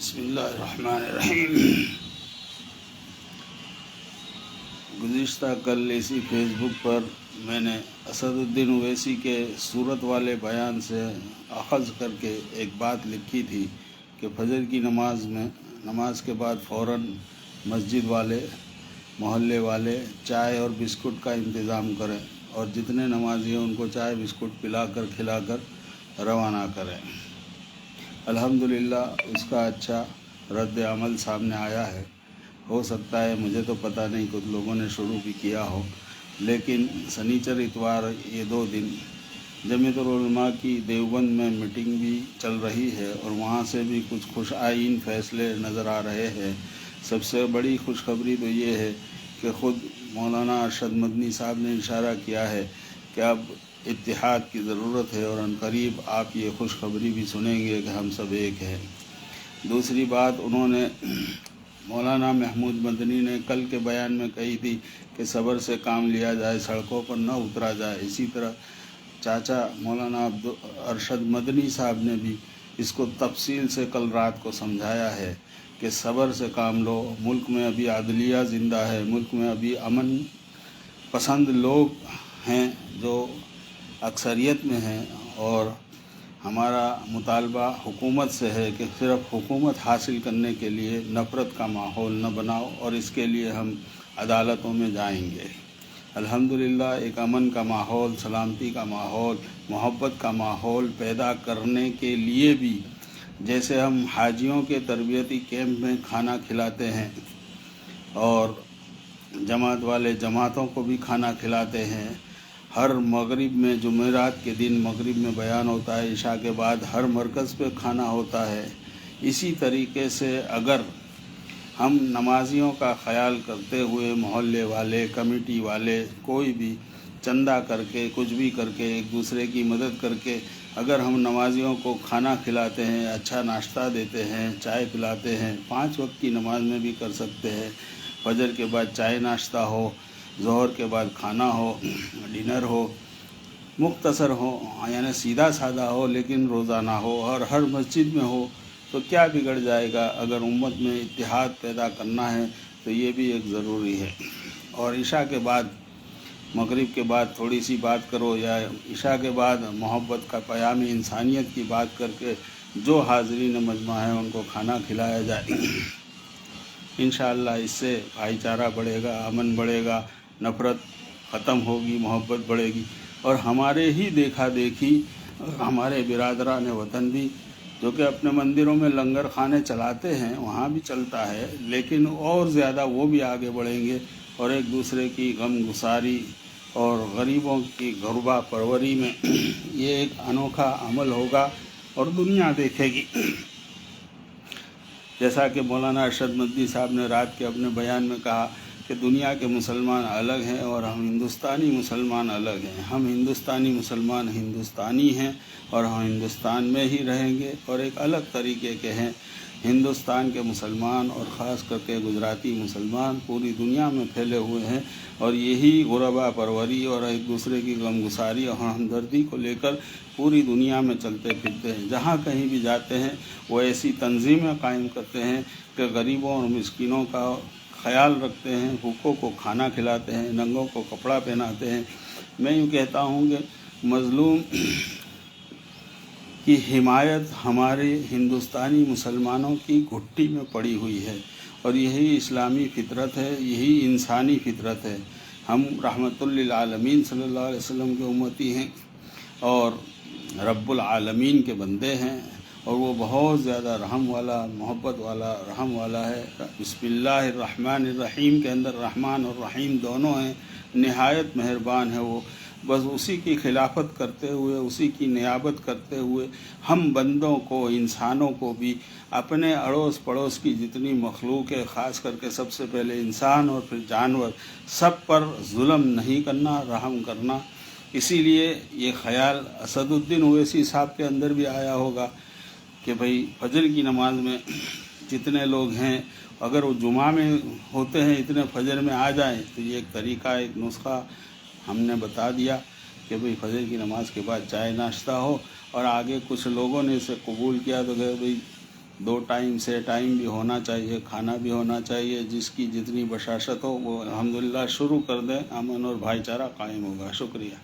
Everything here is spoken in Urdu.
بسم اللہ الرحمن الرحیم۔ گزشتہ کل اسی فیس بک پر میں نے اسد الدین اویسی کے صورت والے بیان سے اخذ کر کے ایک بات لکھی تھی کہ فجر کی نماز کے بعد فوراً مسجد والے محلے والے چائے اور بسکٹ کا انتظام کریں اور جتنے نمازی ہیں ان کو چائے بسکٹ پلا کر کھلا کر روانہ کریں۔ الحمدللہ اس کا اچھا رد عمل سامنے آیا ہے۔ ہو سکتا ہے، مجھے تو پتہ نہیں، کچھ لوگوں نے شروع بھی کیا ہو، لیکن سنیچر اتوار یہ 2 دن جمعیت العلماء کی دیوبند میں میٹنگ بھی چل رہی ہے اور وہاں سے بھی کچھ خوش آئین فیصلے نظر آ رہے ہیں۔ سب سے بڑی خوشخبری تو یہ ہے کہ خود مولانا ارشد مدنی صاحب نے اشارہ کیا ہے کہ اب اتحاد کی ضرورت ہے اور عنقریب آپ یہ خوشخبری بھی سنیں گے کہ ہم سب ایک ہیں۔ دوسری بات انہوں نے مولانا محمود مدنی نے کل کے بیان میں کہی تھی کہ صبر سے کام لیا جائے، سڑکوں پر نہ اترا جائے۔ اسی طرح چاچا مولانا ارشد مدنی صاحب نے بھی اس کو تفصیل سے کل رات کو سمجھایا ہے کہ صبر سے کام لو۔ ملک میں ابھی عدلیہ زندہ ہے، ملک میں ابھی امن پسند لوگ ہیں جو اکثریت میں ہیں، اور ہمارا مطالبہ حکومت سے ہے کہ صرف حکومت حاصل کرنے کے لیے نفرت کا ماحول نہ بناؤ، اور اس کے لیے ہم عدالتوں میں جائیں گے۔ الحمدللہ ایک امن کا ماحول، سلامتی کا ماحول، محبت کا ماحول پیدا کرنے کے لیے بھی جیسے ہم حاجیوں کے تربیتی کیمپ میں کھانا کھلاتے ہیں اور جماعت والے جماعتوں کو بھی کھانا کھلاتے ہیں، ہر مغرب میں جمعرات کے دن مغرب میں بیان ہوتا ہے، عشاء کے بعد ہر مرکز پہ کھانا ہوتا ہے، اسی طریقے سے اگر ہم نمازیوں کا خیال کرتے ہوئے محلے والے، کمیٹی والے، کوئی بھی چندہ کر کے، کچھ بھی کر کے، ایک دوسرے کی مدد کر کے اگر ہم نمازیوں کو کھانا کھلاتے ہیں، اچھا ناشتہ دیتے ہیں، چائے پلاتے ہیں، 5 وقت کی نماز میں بھی کر سکتے ہیں، فجر کے بعد چائے ناشتہ ہو، ظہر کے بعد کھانا ہو، ڈنر ہو، مختصر ہو، یعنی سیدھا سادہ ہو لیکن روزانہ ہو اور ہر مسجد میں ہو، تو کیا بگڑ جائے گا؟ اگر امت میں اتحاد پیدا کرنا ہے تو یہ بھی ایک ضروری ہے۔ اور عشاء کے بعد، مغرب کے بعد تھوڑی سی بات کرو، یا عشاء کے بعد محبت کا پیام انسانیت کی بات کر کے جو حاضرین مجمع ہیں ان کو کھانا کھلایا جائے۔ انشاءاللہ اس سے بھائی چارہ بڑھے گا، امن بڑھے گا، نفرت ختم ہوگی، محبت بڑھے گی، اور ہمارے ہی دیکھا دیکھی ہمارے برادران وطن بھی جو کہ اپنے مندروں میں لنگر خانے چلاتے ہیں، وہاں بھی چلتا ہے، لیکن اور زیادہ وہ بھی آگے بڑھیں گے اور ایک دوسرے کی غم گساری اور غریبوں کی غربہ پروری میں یہ ایک انوکھا عمل ہوگا اور دنیا دیکھے گی۔ جیسا کہ مولانا ارشد مدنی صاحب نے رات کے اپنے بیان میں کہا کہ دنیا کے مسلمان الگ ہیں اور ہم ہندوستانی مسلمان الگ ہیں۔ ہم ہندوستانی مسلمان ہندوستانی ہیں اور ہم ہندوستان میں ہی رہیں گے، اور ایک الگ طریقے کے ہیں ہندوستان کے مسلمان، اور خاص کر کے گجراتی مسلمان پوری دنیا میں پھیلے ہوئے ہیں، اور یہی غربا پروری اور ایک دوسرے کی غم گساری اور ہمدردی کو لے کر پوری دنیا میں چلتے پھرتے ہیں۔ جہاں کہیں بھی جاتے ہیں وہ ایسی تنظیمیں قائم کرتے ہیں کہ غریبوں اور مسکینوں کا خیال رکھتے ہیں، بھوکوں کو کھانا کھلاتے ہیں، ننگوں کو کپڑا پہناتے ہیں۔ میں یوں کہتا ہوں کہ مظلوم کی حمایت ہمارے ہندوستانی مسلمانوں کی گھٹی میں پڑی ہوئی ہے، اور یہی اسلامی فطرت ہے، یہی انسانی فطرت ہے۔ ہم رحمت للعالمین صلی اللہ علیہ وسلم کے امتی ہیں اور رب العالمین کے بندے ہیں، اور وہ بہت زیادہ رحم والا، محبت والا، رحم والا ہے۔ بسم اللہ الرحمن الرحیم کے اندر رحمان اور رحیم دونوں ہیں، نہایت مہربان ہے وہ۔ بس اسی کی خلافت کرتے ہوئے، اسی کی نیابت کرتے ہوئے ہم بندوں کو، انسانوں کو بھی اپنے اڑوس پڑوس کی جتنی مخلوق ہے، خاص کر کے سب سے پہلے انسان اور پھر جانور، سب پر ظلم نہیں کرنا، رحم کرنا۔ اسی لیے یہ خیال اسد الدین اویسی صاحب کے اندر بھی آیا ہوگا کہ بھئی فجر کی نماز میں جتنے لوگ ہیں اگر وہ جمعہ میں ہوتے ہیں اتنے فجر میں آ جائیں، تو یہ ایک طریقہ، ایک نسخہ ہم نے بتا دیا کہ بھئی فجر کی نماز کے بعد چائے ناشتہ ہو، اور آگے کچھ لوگوں نے اسے قبول کیا تو کہ بھئی 2 ٹائم سے ٹائم بھی ہونا چاہیے، کھانا بھی ہونا چاہیے، جس کی جتنی بشاشت ہو وہ الحمدللہ شروع کر دیں، امن اور بھائی چارہ قائم ہوگا۔ شکریہ۔